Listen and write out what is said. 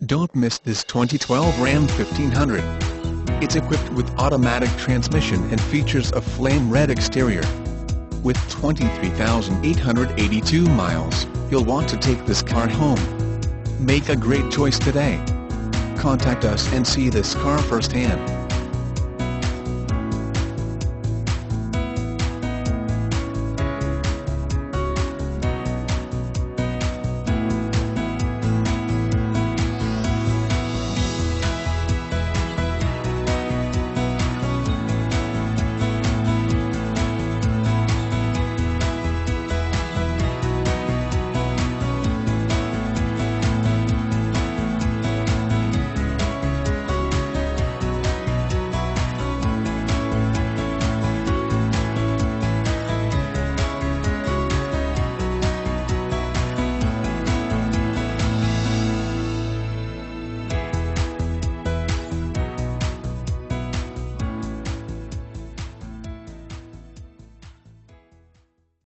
Don't miss this 2012 Ram 1500. It's equipped with automatic transmission and features a flame red exterior. With 23,882 miles, you'll want to take this car home. Make a great choice today. Contact us and see this car firsthand.